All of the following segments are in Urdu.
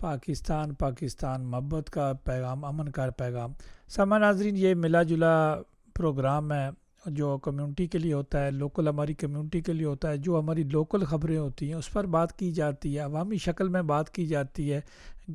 پاکستان پاکستان محبت کا پیغام، امن کا پیغام۔ سامعین ناظرین، یہ ملا جلا پروگرام ہے جو کمیونٹی کے لیے ہوتا ہے، لوکل ہماری کمیونٹی کے لیے ہوتا ہے۔ جو ہماری لوکل خبریں ہوتی ہیں اس پر بات کی جاتی ہے، عوامی شکل میں بات کی جاتی ہے،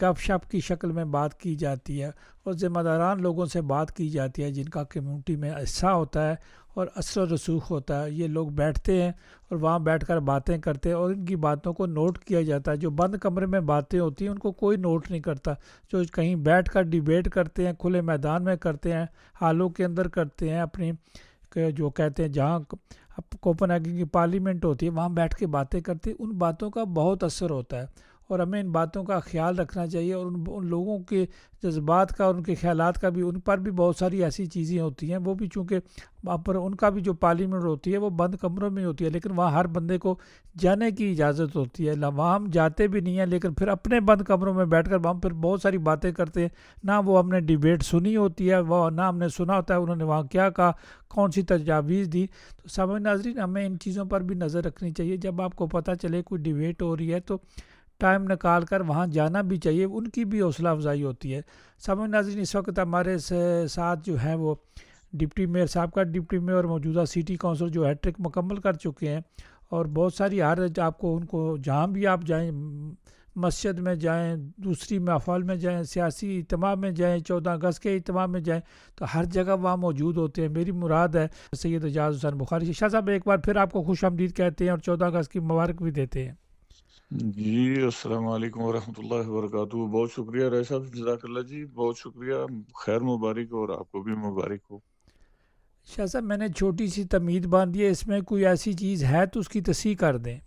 گپ شپ کی شکل میں بات کی جاتی ہے، اور ذمہ داران لوگوں سے بات کی جاتی ہے جن کا کمیونٹی میں حصہ ہوتا ہے اور اثر و رسوخ ہوتا ہے۔ یہ لوگ بیٹھتے ہیں اور وہاں بیٹھ کر باتیں کرتے ہیں، اور ان کی باتوں کو نوٹ کیا جاتا ہے۔ جو بند کمرے میں باتیں ہوتی ہیں ان کو کوئی نوٹ نہیں کرتا۔ جو کہیں بیٹھ کر ڈیبیٹ کرتے ہیں، کھلے میدان میں کرتے ہیں، حالوں کے اندر کرتے ہیں، اپنی جو کہتے ہیں جہاں کوپن ہیگن کی پارلیمنٹ ہوتی ہے وہاں بیٹھ کے باتیں کرتے ہیں، ان باتوں کا بہت اثر ہوتا ہے، اور ہمیں ان باتوں کا خیال رکھنا چاہیے، اور ان لوگوں کے جذبات کا اور ان کے خیالات کا بھی، ان پر بھی بہت ساری ایسی چیزیں ہوتی ہیں۔ وہ بھی چونکہ وہاں پر ان کا بھی جو پارلیمنٹ ہوتی ہے وہ بند کمروں میں ہوتی ہے، لیکن وہاں ہر بندے کو جانے کی اجازت ہوتی ہے۔ وہاں ہم جاتے بھی نہیں ہیں، لیکن پھر اپنے بند کمروں میں بیٹھ کر وہاں پھر بہت ساری باتیں کرتے ہیں۔ نہ وہ ہم نے ڈیبیٹ سنی ہوتی ہے، وہ نہ ہم نے سنا ہوتا ہے انہوں نے وہاں کیا کہا، کون سی تجاویز دی۔ تو سامعین ناظرین، ہمیں ان چیزوں پر بھی نظر رکھنی چاہیے۔ جب آپ کو پتہ چلے کوئی ڈیبیٹ ہو رہی ہے تو ٹائم نکال کر وہاں جانا بھی چاہیے، ان کی بھی حوصلہ افزائی ہوتی ہے۔ سامعین ناظرین، اس وقت ہمارے ساتھ جو ہیں وہ ڈپٹی میئر صاحب کا، ڈپٹی میئر اور موجودہ سٹی کونسل جو ہیٹرک مکمل کر چکے ہیں، اور بہت ساری ہر آپ کو ان کو جہاں بھی آپ جائیں، مسجد میں جائیں، دوسری محفل میں جائیں، سیاسی اجتماع میں جائیں، 14 اگست کے اجتماع میں جائیں، تو ہر جگہ وہاں موجود ہوتے ہیں۔ میری مراد ہے سید اعجاز حسین بخاری شاہ صاحب، ایک بار پھر آپ کو خوش آمدید کہتے ہیں اور 14 اگست کی مبارک بھی دیتے ہیں۔ جی السلام علیکم ورحمۃ اللہ وبرکاتہ۔ بہت شکریہ رائے صاحب، جزاک اللہ جی، بہت شکریہ، خیر مبارک اور آپ کو بھی مبارک ہو۔ شاہ صاحب، میں نے چھوٹی سی تمہید باندھی ہے، اس میں کوئی ایسی چیز ہے تو اس کی تصحیح کر دیں۔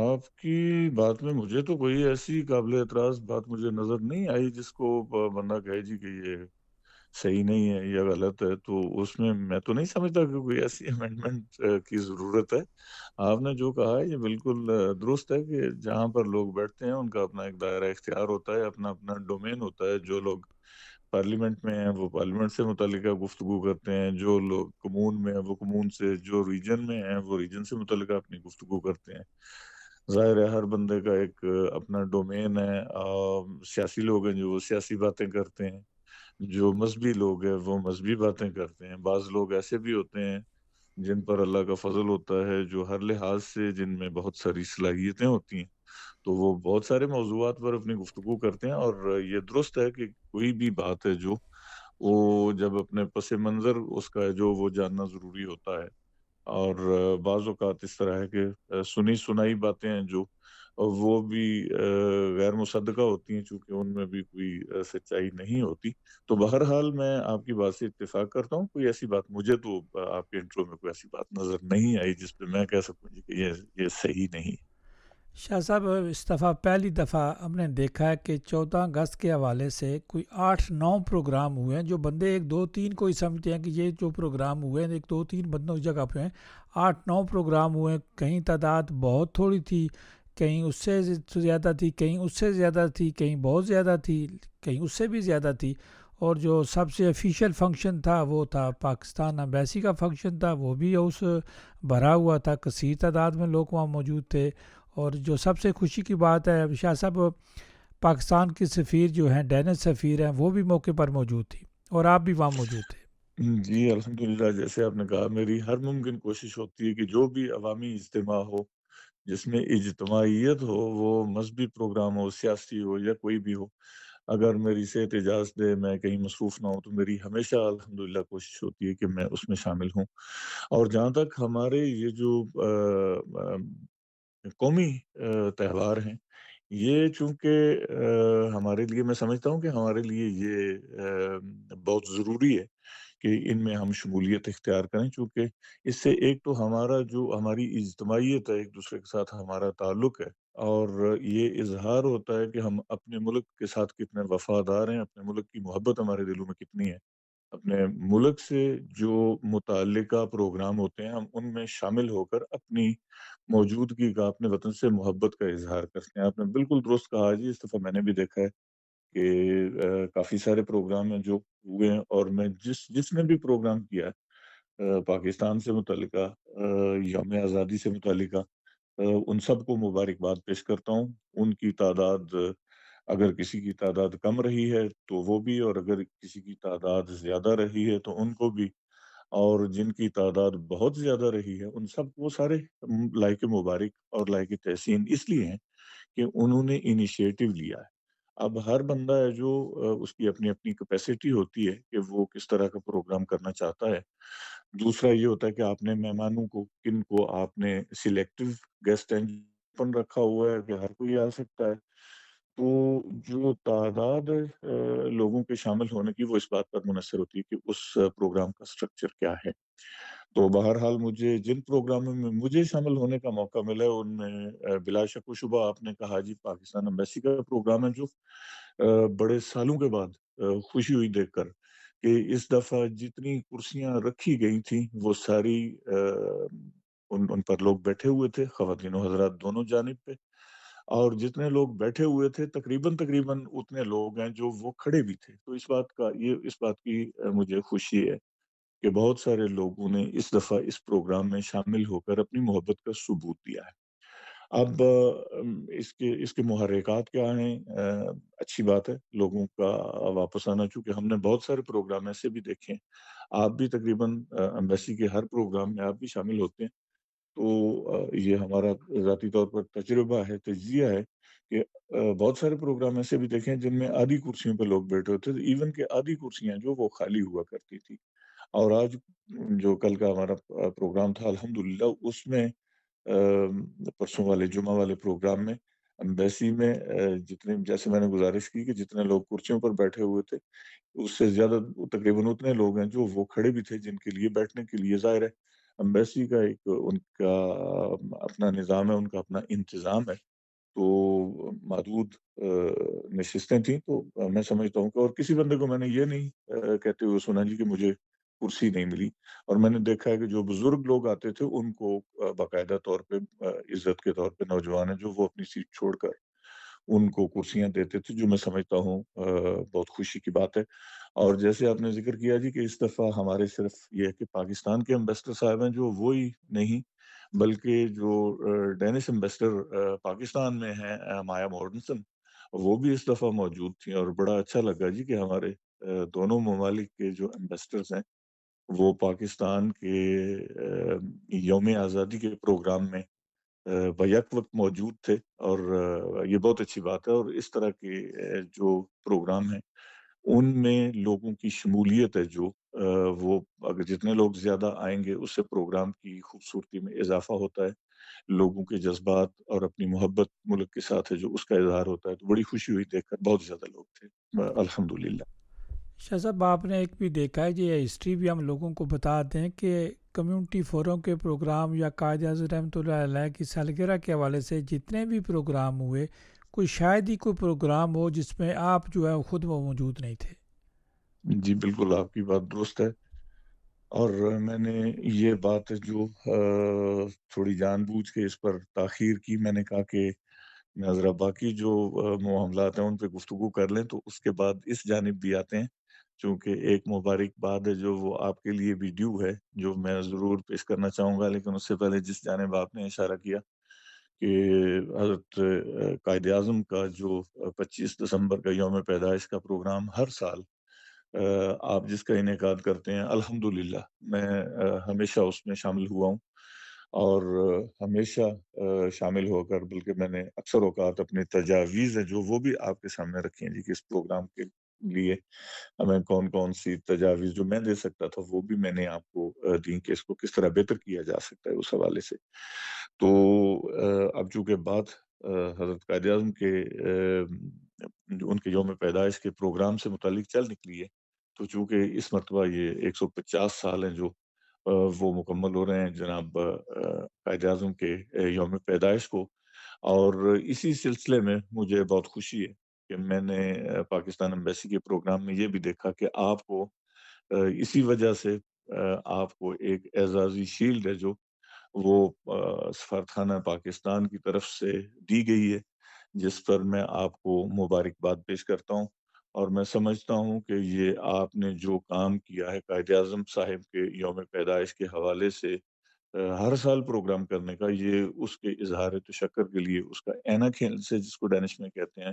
آپ کی بات میں مجھے تو کوئی ایسی قابل اعتراض بات مجھے نظر نہیں آئی جس کو بندہ کہے جی کہ یہ صحیح نہیں ہے یا غلط ہے، تو اس میں تو نہیں سمجھتا کہ کوئی ایسی امینڈمنٹ کی ضرورت ہے۔ آپ نے جو کہا ہے یہ بالکل درست ہے کہ جہاں پر لوگ بیٹھتے ہیں ان کا اپنا ایک دائرہ اختیار ہوتا ہے، اپنا اپنا ڈومین ہوتا ہے۔ جو لوگ پارلیمنٹ میں ہیں وہ پارلیمنٹ سے متعلقہ گفتگو کرتے ہیں، جو لوگ کمون میں ہیں وہ کمون سے، جو ریجن میں ہیں وہ ریجن سے متعلقہ اپنی گفتگو کرتے ہیں۔ ظاہر ہے ہر بندے کا ایک اپنا ڈومین ہے۔ سیاسی لوگ ہیں جو وہ سیاسی باتیں کرتے ہیں، جو مذہبی لوگ ہیں وہ مذہبی باتیں کرتے ہیں۔ بعض لوگ ایسے بھی ہوتے ہیں جن پر اللہ کا فضل ہوتا ہے، جو ہر لحاظ سے جن میں بہت ساری صلاحیتیں ہوتی ہیں، تو وہ بہت سارے موضوعات پر اپنی گفتگو کرتے ہیں۔ اور یہ درست ہے کہ کوئی بھی بات ہے جو وہ جب اپنے پس منظر اس کا ہے جو وہ جاننا ضروری ہوتا ہے۔ اور بعض اوقات اس طرح ہے کہ سنی سنائی باتیں ہیں جو وہ بھی غیر مصدقہ ہوتی ہیں، چونکہ ان میں بھی کوئی سچائی نہیں ہوتی۔ تو بہرحال میں آپ کی بات سے اتفاق کرتا ہوں، کوئی ایسی بات مجھے تو آپ کے انٹرو میں کوئی ایسی بات نظر نہیں آئی جس پہ میں کہہ سکوں جی کہ یہ صحیح نہیں۔ شاہ صاحب، اس دفعہ پہلی دفعہ ہم نے دیکھا ہے کہ 14 اگست کے حوالے سے کوئی 8-9 پروگرام ہوئے ہیں، جو بندے ایک دو تین کو ہی سمجھتے ہیں کہ یہ جو پروگرام ہوئے ہیں ایک دو تین بندوں کی جگہ پہ ہیں، 8-9 پروگرام ہوئے ہیں۔ کہیں تعداد بہت تھوڑی تھی، کہیں اس سے زیادہ تھی، کہیں اس سے زیادہ تھی، کہیں بہت زیادہ تھی، کہیں اس سے بھی زیادہ تھی۔ اور جو سب سے افیشیل فنکشن تھا وہ تھا پاکستان امبیسی کا فنکشن تھا، وہ بھی اس بھرا ہوا تھا، کثیر تعداد میں لوگ وہاں موجود تھے۔ اور جو سب سے خوشی کی بات ہے شاہ صاحب، پاکستان کی سفیر جو ہیں، ڈینش سفیر ہیں، وہ بھی موقع پر موجود تھی، اور آپ بھی وہاں موجود تھے۔ جی الحمدللہ، جیسے آپ نے کہا میری ہر ممکن کوشش ہوتی ہے کہ جو بھی عوامی اجتماع ہو جس میں اجتماعیت ہو، وہ مذہبی پروگرام ہو، سیاسی ہو یا کوئی بھی ہو، اگر میری صحت اجازت دے میں کہیں مصروف نہ ہوں تو میری ہمیشہ الحمدللہ کوشش ہوتی ہے کہ میں اس میں شامل ہوں۔ اور جہاں تک ہمارے یہ جو قومی تہوار ہیں، یہ چونکہ ہمارے لیے، میں سمجھتا ہوں کہ ہمارے لیے یہ بہت ضروری ہے کہ ان میں ہم شمولیت اختیار کریں، چونکہ اس سے ایک تو ہمارا جو ہماری اجتماعیت ہے، ایک دوسرے کے ساتھ ہمارا تعلق ہے، اور یہ اظہار ہوتا ہے کہ ہم اپنے ملک کے ساتھ کتنے وفادار ہیں، اپنے ملک کی محبت ہمارے دلوں میں کتنی ہے۔ اپنے ملک سے جو متعلقہ پروگرام ہوتے ہیں ہم ان میں شامل ہو کر اپنی موجودگی کا، اپنے وطن سے محبت کا اظہار کرتے ہیں۔ آپ نے بالکل درست کہا جی، اس دفعہ میں نے بھی دیکھا ہے کہ کافی سارے پروگرام ہیں جو ہوئے ہیں، اور میں جس نے بھی پروگرام کیا ہے پاکستان سے متعلقہ، یوم آزادی سے متعلقہ، ان سب کو مبارکباد پیش کرتا ہوں۔ ان کی تعداد اگر کسی کی تعداد کم رہی ہے تو وہ بھی، اور اگر کسی کی تعداد زیادہ رہی ہے تو ان کو بھی، اور جن کی تعداد بہت زیادہ رہی ہے ان سب وہ سارے لائق مبارک اور لائق تحسین اس لیے ہیں کہ انہوں نے انیشیٹو لیا ہے۔ اب ہر بندہ ہے جو اس کی اپنی اپنی کیپیسٹی ہوتی ہے کہ وہ کس طرح کا پروگرام کرنا چاہتا ہے۔ دوسرا یہ ہوتا ہے کہ آپ نے مہمانوں کو کن کو آپ نے سلیکٹو گیسٹ پن رکھا ہوا ہے کہ ہر کوئی آ سکتا ہے۔ تو جو تعداد لوگوں کے شامل ہونے کی وہ اس بات پر منحصر ہوتی ہے کہ اس پروگرام کا اسٹرکچر کیا ہے۔ تو بہرحال مجھے جن پروگراموں میں مجھے شامل ہونے کا موقع ملا ہے ان میں بلا شک و شبہ آپ نے کہا جی پاکستان امبیسی کا پروگرام ہے، جو بڑے سالوں کے بعد خوشی ہوئی دیکھ کر کہ اس دفعہ جتنی کرسیاں رکھی گئی تھیں وہ ساری ان پر لوگ بیٹھے ہوئے تھے، خواتین و حضرات دونوں جانب پہ، اور جتنے لوگ بیٹھے ہوئے تھے تقریباً اتنے لوگ ہیں جو وہ کھڑے بھی تھے۔ تو اس بات کی مجھے خوشی ہے کہ بہت سارے لوگوں نے اس دفعہ اس پروگرام میں شامل ہو کر اپنی محبت کا ثبوت دیا ہے۔ اب اس کے محرکات کیا ہیں؟ اچھی بات ہے لوگوں کا واپس آنا، چونکہ ہم نے بہت سارے پروگرام ایسے بھی دیکھے ہیں۔ آپ بھی تقریباً ایمبیسی کے ہر پروگرام میں آپ بھی شامل ہوتے ہیں، تو یہ ہمارا ذاتی طور پر تجربہ ہے، تجزیہ ہے کہ بہت سارے پروگرام ایسے بھی دیکھے ہیں جن میں آدھی کرسیوں پہ لوگ بیٹھے ہوتے تھے، ایون کہ آدھی کرسیاں جو وہ خالی ہوا کرتی تھی۔ اور آج جو کل کا ہمارا پروگرام تھا الحمدللہ اس میں پرسوں والے جمعہ والے پروگرام میں امبیسی میں جتنے، جیسے میں نے گزارش کی کہ جتنے لوگ کرسیوں پر بیٹھے ہوئے تھے اس سے زیادہ تقریباً اتنے لوگ ہیں جو وہ کھڑے بھی تھے، جن کے لیے بیٹھنے کے لیے ظاہر ہے امبیسی کا ایک ان کا اپنا نظام ہے، ان کا اپنا انتظام ہے۔ تو محدود نشستیں تھیں، تو میں سمجھتا ہوں کہ اور کسی بندے کو میں نے یہ نہیں کہتے ہوئے سنا جی کہ مجھے کرسی نہیں ملی، اور میں نے دیکھا ہے کہ جو بزرگ لوگ آتے تھے ان کو باقاعدہ طور پہ عزت کے طور پہ نوجوان ہیں جو وہ اپنی سیٹ چھوڑ کر ان کو کرسیاں دیتے تھے، جو میں سمجھتا ہوں بہت خوشی کی بات ہے۔ اور جیسے آپ نے ذکر کیا جی کہ اس دفعہ ہمارے صرف یہ ہے کہ پاکستان کے امبیسڈر صاحب ہیں جو وہی نہیں، بلکہ جو ڈینش امبیسڈر پاکستان میں ہیں مایا مورڈنسن، وہ بھی اس دفعہ موجود تھیں، اور بڑا اچھا لگا جی کہ ہمارے دونوں ممالک کے جو امبیسڈرز ہیں وہ پاکستان کے یوم آزادی کے پروگرام میں بیک وقت موجود تھے، اور یہ بہت اچھی بات ہے۔ اور اس طرح کے جو پروگرام ہیں ان میں لوگوں کی شمولیت ہے جو وہ اگر جتنے لوگ زیادہ آئیں گے اس سے پروگرام کی خوبصورتی میں اضافہ ہوتا ہے، لوگوں کے جذبات اور اپنی محبت ملک کے ساتھ ہے جو اس کا اظہار ہوتا ہے۔ تو بڑی خوشی ہوئی دیکھ کر، بہت زیادہ لوگ تھے الحمدللہ۔ شاہ صاحب آپ نے ایک بھی دیکھا ہے، یہ ہسٹری بھی ہم لوگوں کو بتا دیں کہ کمیونٹی فورم کے پروگرام یا قائد اعظم رحمۃ اللہ علیہ کی سالگرہ کے حوالے سے جتنے بھی پروگرام ہوئے، کوئی شاید ہی کوئی پروگرام ہو جس میں آپ جو ہے خود وہ موجود نہیں تھے۔ جی بالکل آپ کی بات درست ہے، اور میں نے یہ بات جو تھوڑی جان بوجھ کے اس پر تاخیر کی، میں نے کہا کہ میں ذرا باقی جو معاملات ہیں ان پہ گفتگو کر لیں تو اس کے بعد اس جانب بھی آتے ہیں، چونکہ ایک مبارک بات ہے جو وہ آپ کے لیے بھی ڈیو ہے، جو میں ضرور پیش کرنا چاہوں گا، لیکن اس سے پہلے جس جانب آپ نے اشارہ کیا کہ حضرت قائد اعظم کا جو 25 دسمبر کا یوم پیدائش کا پروگرام ہر سال آپ جس کا انعقاد کرتے ہیں، الحمدللہ میں ہمیشہ اس میں شامل ہوا ہوں، اور ہمیشہ شامل ہو کر بلکہ میں نے اکثر اوقات اپنی تجاویز ہیں جو وہ بھی آپ کے سامنے رکھی ہیں جی کہ اس پروگرام کے لیے ہمیں کون کون سی تجاویز جو میں دے سکتا تھا وہ بھی میں نے آپ کو دی کہ اس کو کس طرح بہتر کیا جا سکتا ہے اس حوالے سے۔ تو اب چونکہ بات حضرت قائد اعظم کے جو ان کے یوم پیدائش کے پروگرام سے متعلق چل نکلی ہے، تو چونکہ اس مرتبہ یہ 150 سال ہیں جو وہ مکمل ہو رہے ہیں جناب قائد اعظم کے یوم پیدائش کو، اور اسی سلسلے میں مجھے بہت خوشی ہے کہ میں نے پاکستان امبیسی کے پروگرام میں یہ بھی دیکھا کہ آپ کو اسی وجہ سے آپ کو ایک اعزازی شیلڈ ہے جو وہ سفارتخانہ پاکستان کی طرف سے دی گئی ہے، جس پر میں آپ کو مبارکباد پیش کرتا ہوں، اور میں سمجھتا ہوں کہ یہ آپ نے جو کام کیا ہے قائد اعظم صاحب کے یوم پیدائش کے حوالے سے ہر سال پروگرام کرنے کا، یہ اس کے اظہار تشکر کے لیے، اس کا اینا کھیل سے جس کو ڈینش میں کہتے ہیں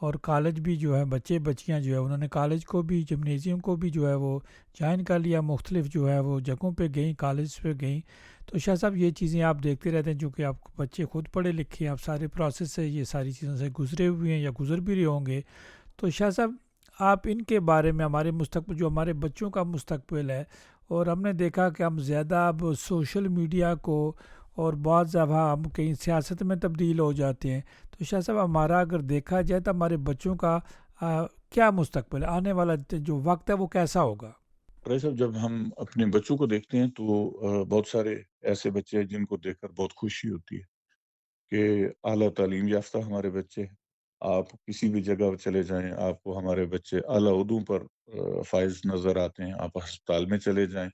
اور کالج بھی جو ہے بچے بچیاں جو ہے انہوں نے کالج کو بھی جمنیزیم کو بھی جو ہے وہ جوائن کر لیا، مختلف جو ہے وہ جگہوں پہ گئیں، کالج پہ گئیں۔ تو شاہ صاحب یہ چیزیں آپ دیکھتے رہتے ہیں، چونکہ آپ بچے خود پڑھے لکھے ہیں، آپ سارے پروسیس سے یہ ساری چیزوں سے گزرے ہوئے ہیں یا گزر بھی رہے ہوں گے۔ تو شاہ صاحب آپ ان کے بارے میں، ہمارے مستقبل جو ہمارے بچوں کا مستقبل ہے، اور ہم نے دیکھا کہ ہم زیادہ اب سوشل میڈیا کو، اور بعض دفعہ ہم کہیں سیاست میں تبدیل ہو جاتے ہیں، تو شاہ صاحب ہمارا اگر دیکھا جائے تو ہمارے بچوں کا کیا مستقبل ہے؟ آنے والا جو وقت ہے وہ کیسا ہوگا؟ رائے صاحب، جب ہم اپنے بچوں کو دیکھتے ہیں تو بہت سارے ایسے بچے ہیں جن کو دیکھ کر بہت خوشی ہوتی ہے کہ اعلیٰ تعلیم یافتہ ہمارے بچے ہیں۔ آپ کسی بھی جگہ چلے جائیں، آپ کو ہمارے بچے اعلیٰ عہدوں پر فائز نظر آتے ہیں۔ آپ ہسپتال میں چلے جائیں،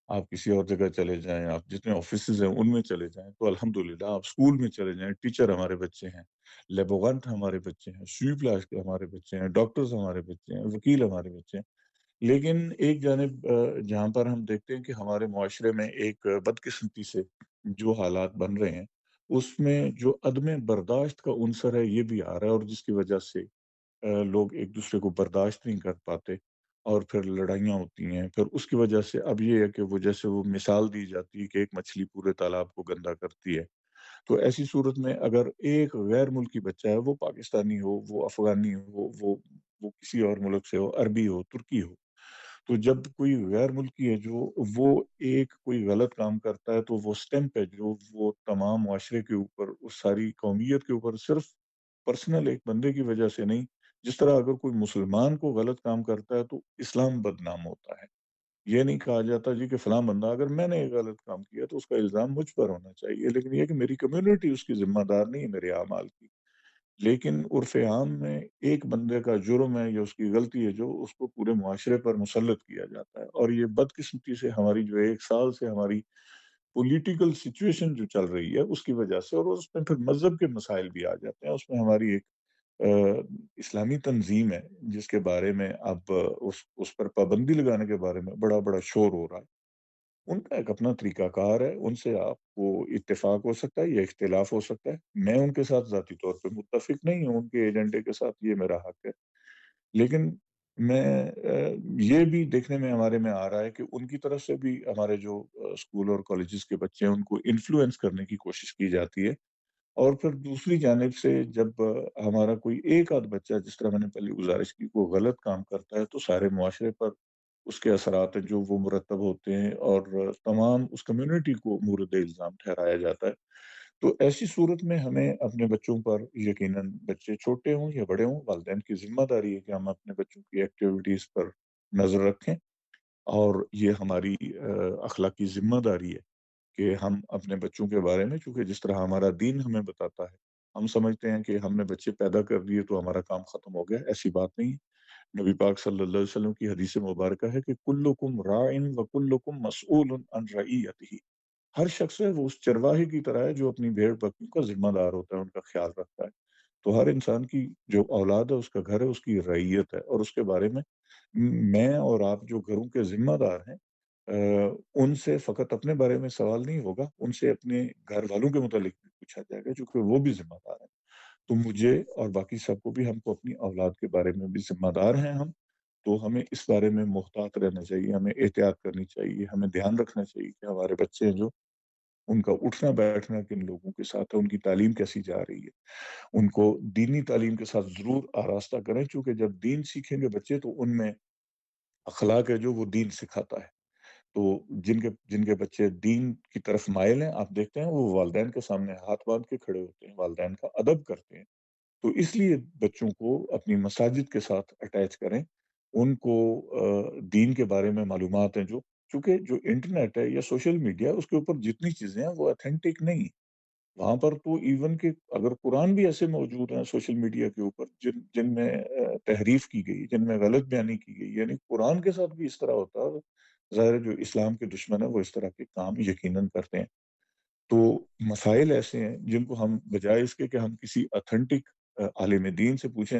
آپ کسی اور جگہ چلے جائیں، آپ جتنے آفیسز ہیں ان میں چلے جائیں، تو الحمدللہ آپ اسکول میں چلے جائیں، ٹیچر ہمارے بچے ہیں، لیبورینٹ ہمارے بچے ہیں، سویپ لاش کے ہمارے بچے ہیں، ڈاکٹرز ہمارے بچے ہیں، وکیل ہمارے بچے ہیں۔ لیکن ایک جانب جہاں پر ہم دیکھتے ہیں کہ ہمارے معاشرے میں ایک بدقسمتی سے جو حالات بن رہے ہیں، اس میں جو عدم برداشت کا عنصر ہے یہ بھی آ رہا ہے، اور جس کی وجہ سے لوگ ایک دوسرے کو برداشت نہیں کر پاتے، اور پھر لڑائیاں ہوتی ہیں۔ پھر اس کی وجہ سے اب یہ ہے کہ وہ جیسے وہ مثال دی جاتی ہے کہ ایک مچھلی پورے تالاب کو گندا کرتی ہے، تو ایسی صورت میں اگر ایک غیر ملکی بچہ ہے، وہ پاکستانی ہو، وہ افغانی ہو، وہ کسی اور ملک سے ہو، عربی ہو، ترکی ہو، تو جب کوئی غیر ملکی ہے جو وہ ایک کوئی غلط کام کرتا ہے، تو وہ سٹیمپ ہے جو وہ تمام معاشرے کے اوپر، اس ساری قومیت کے اوپر، صرف پرسنل ایک بندے کی وجہ سے نہیں، جس طرح اگر کوئی مسلمان کو غلط کام کرتا ہے تو اسلام بدنام ہوتا ہے۔ یہ نہیں کہا جاتا جی کہ فلاں بندہ، اگر میں نے ایک غلط کام کیا تو اس کا الزام مجھ پر ہونا چاہیے، لیکن یہ کہ میری کمیونٹی اس کی ذمہ دار نہیں ہے میرے اعمال کی۔ لیکن عرف عام میں ایک بندے کا جرم ہے یا اس کی غلطی ہے جو اس کو پورے معاشرے پر مسلط کیا جاتا ہے، اور یہ بدقسمتی سے ہماری جو ایک سال سے ہماری پولیٹیکل سچویشن جو چل رہی ہے اس کی وجہ سے، اور اس میں پھر مذہب کے مسائل بھی آ جاتے ہیں۔ اس میں ہماری ایک اسلامی تنظیم ہے جس کے بارے میں اب اس پر پابندی لگانے کے بارے میں بڑا بڑا شور ہو رہا ہے۔ ان کا ایک اپنا طریقہ کار ہے، ان سے آپ کو اتفاق ہو سکتا ہے یا اختلاف ہو سکتا ہے۔ میں ان کے ساتھ ذاتی طور پہ متفق نہیں ہوں، ان کے ایجنڈے کے ساتھ، یہ میرا حق ہے۔ لیکن میں یہ بھی دیکھنے میں ہمارے میں آ رہا ہے کہ ان کی طرف سے بھی ہمارے جو اسکول اور کالجز کے بچے ہیں ان کو انفلوئنس کرنے کی کوشش کی جاتی ہے، اور پھر دوسری جانب سے جب ہمارا کوئی ایک آدھ بچہ، جس طرح میں نے پہلے گزارش کی، کو غلط کام کرتا ہے تو سارے معاشرے پر اس کے اثرات ہیں جو وہ مرتب ہوتے ہیں، اور تمام اس کمیونٹی کو مورد الزام ٹھہرایا جاتا ہے۔ تو ایسی صورت میں ہمیں اپنے بچوں پر، یقیناً بچے چھوٹے ہوں یا بڑے ہوں، والدین کی ذمہ داری ہے کہ ہم اپنے بچوں کی ایکٹیویٹیز پر نظر رکھیں، اور یہ ہماری اخلاقی ذمہ داری ہے کہ ہم اپنے بچوں کے بارے میں، چونکہ جس طرح ہمارا دین ہمیں بتاتا ہے، ہم سمجھتے ہیں کہ ہم نے بچے پیدا کر دیے تو ہمارا کام ختم ہو گیا، ایسی بات نہیں ہے۔ نبی پاک صلی اللہ علیہ وسلم کی حدیث مبارکہ ہے کہ کلکم راعن و کلکم مسئول عن رعیتہ، ہر شخص ہے وہ اس چرواہے کی طرح ہے جو اپنی بھیڑ بکریوں کا ذمہ دار ہوتا ہے، ان کا خیال رکھتا ہے۔ تو ہر انسان کی جو اولاد ہے، اس کا گھر ہے، اس کی رعیت ہے، اور اس کے بارے میں میں اور آپ جو گھروں کے ذمہ دار ہیں، ان سے فقط اپنے بارے میں سوال نہیں ہوگا، ان سے اپنے گھر والوں کے متعلق بھی پوچھا جائے گا، چونکہ وہ بھی ذمہ دار ہیں۔ تو مجھے اور باقی سب کو بھی، ہم کو اپنی اولاد کے بارے میں بھی ذمہ دار ہیں ہم، تو ہمیں اس بارے میں محتاط رہنا چاہیے، ہمیں احتیاط کرنی چاہیے، ہمیں دھیان رکھنا چاہیے کہ ہمارے بچے ہیں جو، ان کا اٹھنا بیٹھنا کن لوگوں کے ساتھ ہے، ان کی تعلیم کیسی جا رہی ہے، ان کو دینی تعلیم کے ساتھ ضرور آراستہ کریں، چونکہ جب دین سیکھیں گے بچے تو ان میں اخلاق ہے جو وہ دین سکھاتا ہے۔ تو جن کے بچے دین کی طرف مائل ہیں، آپ دیکھتے ہیں وہ والدین کے سامنے ہاتھ باندھ کے کھڑے ہوتے ہیں، والدین کا ادب کرتے ہیں۔ تو اس لیے بچوں کو اپنی مساجد کے ساتھ اٹیچ کریں، ان کو دین کے بارے میں معلومات ہیں جو، چونکہ جو انٹرنیٹ ہے یا سوشل میڈیا، اس کے اوپر جتنی چیزیں ہیں وہ اتھینٹک نہیں، وہاں پر تو ایون کہ اگر قرآن بھی ایسے موجود ہیں سوشل میڈیا کے اوپر جن میں تحریف کی گئی، جن میں غلط بیانی کی گئی، یعنی قرآن کے ساتھ بھی اس طرح ہوتا ہے، ظاہر ہے جو اسلام کے دشمن ہیں وہ اس طرح کے کام یقیناً کرتے ہیں۔ تو مسائل ایسے ہیں جن کو ہم بجائے اس کے کہ ہم کسی اتھینٹک عالم دین سے پوچھیں،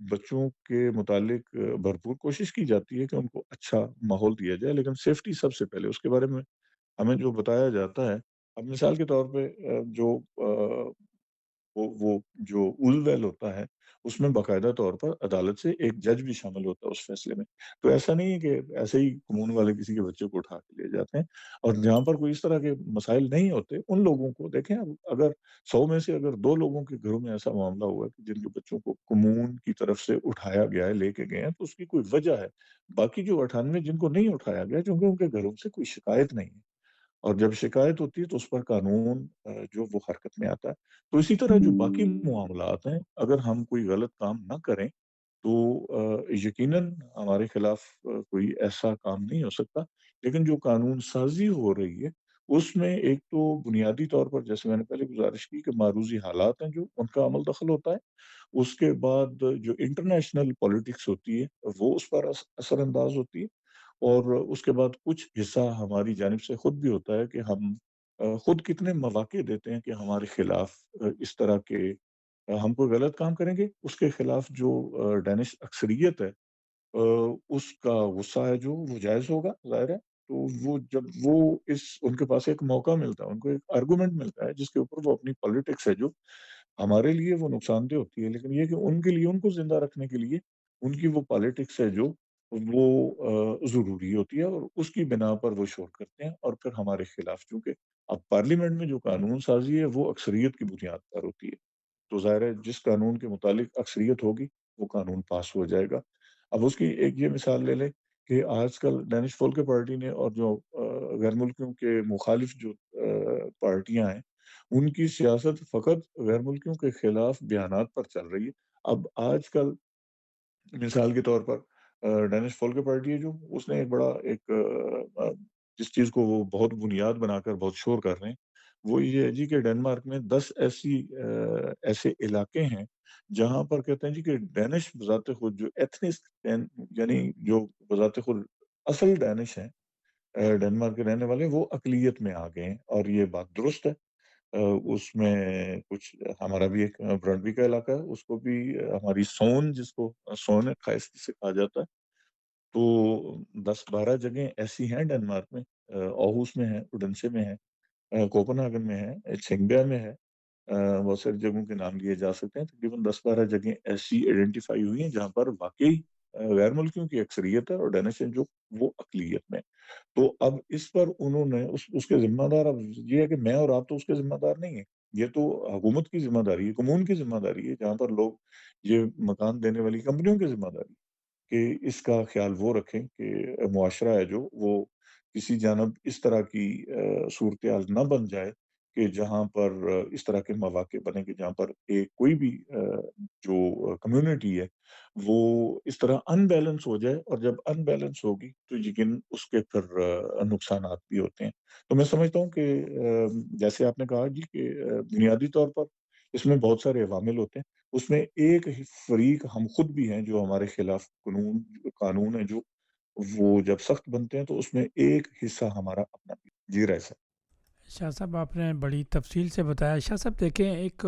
بچوں کے متعلق بھرپور کوشش کی جاتی ہے کہ ان کو اچھا ماحول دیا جائے، لیکن سیفٹی سب سے پہلے، اس کے بارے میں ہمیں جو بتایا جاتا ہے، اب مثال کے طور پہ جو وہ جو اول ہوتا ہے، اس میں باقاعدہ طور پر عدالت سے ایک جج بھی شامل ہوتا ہے اس فیصلے میں۔ تو ایسا نہیں ہے کہ ایسے ہی کمون والے کسی کے بچے کو اٹھا کے لے جاتے ہیں، اور جہاں پر کوئی اس طرح کے مسائل نہیں ہوتے، ان لوگوں کو دیکھیں، اب اگر 100 میں سے اگر 2 لوگوں کے گھروں میں ایسا معاملہ ہوا ہے کہ جن کے بچوں کو کمون کی طرف سے اٹھایا گیا ہے، لے کے گئے ہیں، تو اس کی کوئی وجہ ہے۔ باقی جو 98 جن کو نہیں اٹھایا گیا، چونکہ ان کے گھروں سے کوئی شکایت نہیں ہے، اور جب شکایت ہوتی ہے تو اس پر قانون جو وہ حرکت میں آتا ہے۔ تو اسی طرح جو باقی معاملات ہیں، اگر ہم کوئی غلط کام نہ کریں تو یقیناً ہمارے خلاف کوئی ایسا کام نہیں ہو سکتا، لیکن جو قانون سازی ہو رہی ہے، اس میں ایک تو بنیادی طور پر، جیسے میں نے پہلے گزارش کی، کہ معروضی حالات ہیں جو ان کا عمل دخل ہوتا ہے، اس کے بعد جو انٹرنیشنل پالیٹکس ہوتی ہے وہ اس پر اثر انداز ہوتی ہے، اور اس کے بعد کچھ حصہ ہماری جانب سے خود بھی ہوتا ہے کہ ہم خود کتنے مواقع دیتے ہیں کہ ہمارے خلاف اس طرح کے ہم کوئی غلط کام کریں گے، اس کے خلاف جو ڈینش اکثریت ہے، اس کا غصہ ہے جو وہ جائز ہوگا، ظاہر ہے۔ تو وہ جب وہ ان کے پاس ایک موقع ملتا ہے، ان کو ایک آرگومنٹ ملتا ہے جس کے اوپر وہ اپنی پالیٹکس ہے جو ہمارے لیے وہ نقصان دہ ہوتی ہے، لیکن یہ کہ ان کے لیے، ان کو زندہ رکھنے کے لیے، ان کی وہ پالیٹکس ہے جو وہ ضروری ہوتی ہے، اور اس کی بنا پر وہ شور کرتے ہیں، اور پھر ہمارے خلاف، چونکہ اب پارلیمنٹ میں جو قانون سازی ہے وہ اکثریت کی بنیاد پر ہوتی ہے، تو ظاہر ہے جس قانون کے متعلق اکثریت ہوگی وہ قانون پاس ہو جائے گا۔ اب اس کی ایک یہ مثال لے لیں کہ آج کل ڈینش فولکر پارٹی نے، اور جو غیر ملکیوں کے مخالف جو پارٹیاں ہیں، ان کی سیاست فقط غیر ملکیوں کے خلاف بیانات پر چل رہی ہے۔ اب آج کل مثال کے طور پر ڈینش فولکر پارٹی ہے جو، اس نے ایک بڑا جس چیز کو وہ بہت بنیاد بنا کر بہت شور کر رہے ہیں، وہ یہ ہے جی کہ ڈنمارک میں 10 ایسے علاقے ہیں جہاں پر کہتے ہیں جی کہ ڈینش بذات خود، جو ایتھنک، یعنی جو بذات خود اصل ڈینش ہیں، ڈنمارک کے رہنے والے، وہ اقلیت میں آ گئے ہیں، اور یہ بات درست ہے۔ اس میں کچھ ہمارا بھی ایک برنڈوی کا علاقہ ہے، اس کو بھی ہماری سون، جس کو سون خائست سے کہا جاتا ہے، تو 10-12 جگہیں ایسی ہیں ڈنمارک میں، اوہوس میں ہے، اڈنسے میں ہے، کوپن ہاگن میں ہے، چھنگبیا میں ہے، بہت ساری جگہوں کے نام لیے جا سکتے ہیں، تقریباً 10-12 جگہیں ایسی آئیڈینٹیفائی ہوئی ہیں جہاں پر واقعی غیر ملکیوں کی اکثریت ہے، اور ڈینش ہیں جو وہ اقلیت میں۔ تو اب اس پر انہوں نے اس کے ذمہ دار، اب یہ ہے کہ میں اور آپ تو اس کے ذمہ دار نہیں ہیں، یہ تو حکومت کی ذمہ داری ہے، کمون کی ذمہ داری ہے، جہاں پر لوگ، یہ مکان دینے والی کمپنیوں کی ذمہ داری ہے کہ اس کا خیال وہ رکھیں کہ معاشرہ ہے جو وہ کسی جانب اس طرح کی صورتحال نہ بن جائے کہ جہاں پر اس طرح کے مواقع بنے کہ جہاں پر ایک کوئی بھی جو کمیونٹی ہے وہ اس طرح ان بیلنس ہو جائے، اور جب ان بیلنس ہوگی تو یقین اس کے پھر نقصانات بھی ہوتے ہیں۔ تو میں سمجھتا ہوں کہ جیسے آپ نے کہا جی کہ بنیادی طور پر اس میں بہت سارے عوامل ہوتے ہیں، اس میں ایک ہی فریق ہم خود بھی ہیں جو ہمارے خلاف قانون ہے جو وہ جب سخت بنتے ہیں تو اس میں ایک حصہ ہمارا اپنا بھی۔ جی رائے صاحب۔ شاہ صاحب آپ نے بڑی تفصیل سے بتایا۔ شاہ صاحب دیکھیں، ایک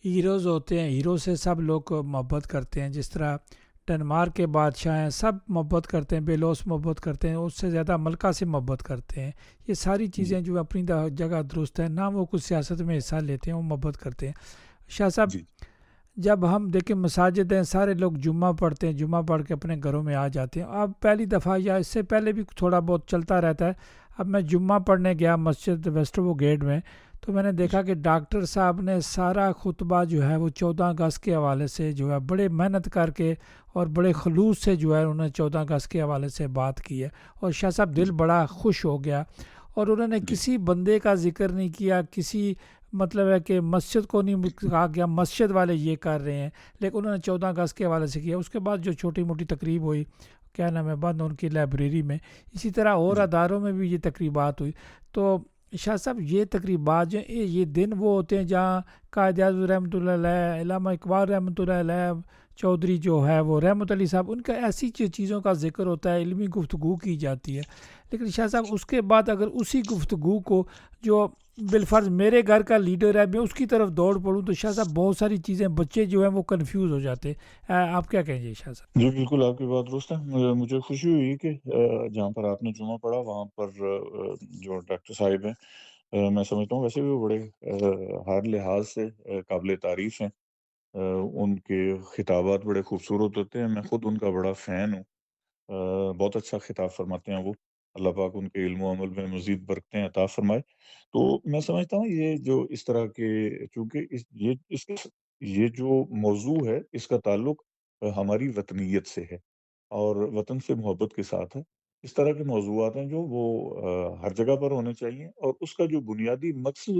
ہیروز ہوتے ہیں، ہیرو سے سب لوگ محبت کرتے ہیں، جس طرح ڈنمارک کے بادشاہ ہیں، سب محبت کرتے ہیں، بیلوس محبت کرتے ہیں، اس سے زیادہ ملکہ سے محبت کرتے ہیں۔ یہ ساری جی چیزیں جو اپنی جگہ درست ہیں، نہ وہ کچھ سیاست میں حصہ لیتے ہیں، وہ محبت کرتے ہیں۔ شاہ صاحب جی جب ہم دیکھیں مساجد ہیں، سارے لوگ جمعہ پڑھتے ہیں، جمعہ پڑھ کے اپنے گھروں میں آ جاتے ہیں۔ اب پہلی دفعہ یا اس سے پہلے بھی تھوڑا بہت چلتا رہتا ہے۔ اب میں جمعہ پڑھنے گیا مسجد ویسٹرو گیٹ میں، تو میں نے جی دیکھا کہ ڈاکٹر صاحب نے سارا خطبہ جو ہے وہ 14 اگست کے حوالے سے جو ہے بڑے محنت کر کے اور بڑے خلوص سے جو ہے انہوں نے 14 اگست کے حوالے سے بات کی ہے، اور شاہ صاحب دل جی بڑا خوش ہو گیا۔ اور انہوں نے جی کسی بندے کا ذکر نہیں کیا، کسی مطلب ہے کہ مسجد کو نہیں کہا گیا مسجد والے یہ کر رہے ہیں، لیکن انہوں نے 14 اگست کے حوالے سے کیا۔ اس کے بعد جو چھوٹی موٹی تقریب ہوئی، کیا نام ہے، بند ان کی لائبریری میں، اسی طرح اور جی اداروں میں بھی یہ تقریبات ہوئی۔ تو شاہ صاحب یہ تقریبات جو یہ دن وہ ہوتے ہیں جہاں قائد اعظم رحمۃ اللہ علیہ، علامہ اقبال رحمۃ اللہ علیہ، چودھری جو ہے وہ رحمت علی صاحب، ان کا ایسی چیزوں کا ذکر ہوتا ہے، علمی گفتگو کی جاتی ہے. لیکن شاہ صاحب اس کے بعد اگر اسی گفتگو کو جو بالفرض میرے گھر کا لیڈر ہے میں اس کی طرف دوڑ پڑوں تو شاہ صاحب بہت ساری چیزیں بچے جو ہیں وہ کنفیوز ہو جاتے ہیں. آپ کیا کہیں گے شاہ صاحب؟ جی بالکل آپ کی بات درست ہے. مجھے خوشی ہوئی کہ جہاں پر آپ نے جمعہ پڑھا وہاں پر جو ڈاکٹر صاحب ہیں، میں سمجھتا ہوں ویسے بھی وہ بڑے ہر لحاظ سے قابل تعریف ہیں. ان کے خطابات بڑے خوبصورت ہوتے ہیں. میں خود ان کا بڑا فین ہوں. بہت اچھا خطاب فرماتے ہیں وہ. اللہ پاک ان کے علم و عمل میں مزید برکتیں عطا فرمائے. تو میں سمجھتا ہوں یہ جو اس طرح کے، چونکہ یہ جو موضوع ہے اس کا تعلق ہماری وطنیت سے ہے اور وطن سے محبت کے ساتھ ہے. اس طرح کے موضوعات ہیں جو وہ ہر جگہ پر ہونے چاہیے، اور اس کا جو بنیادی مقصد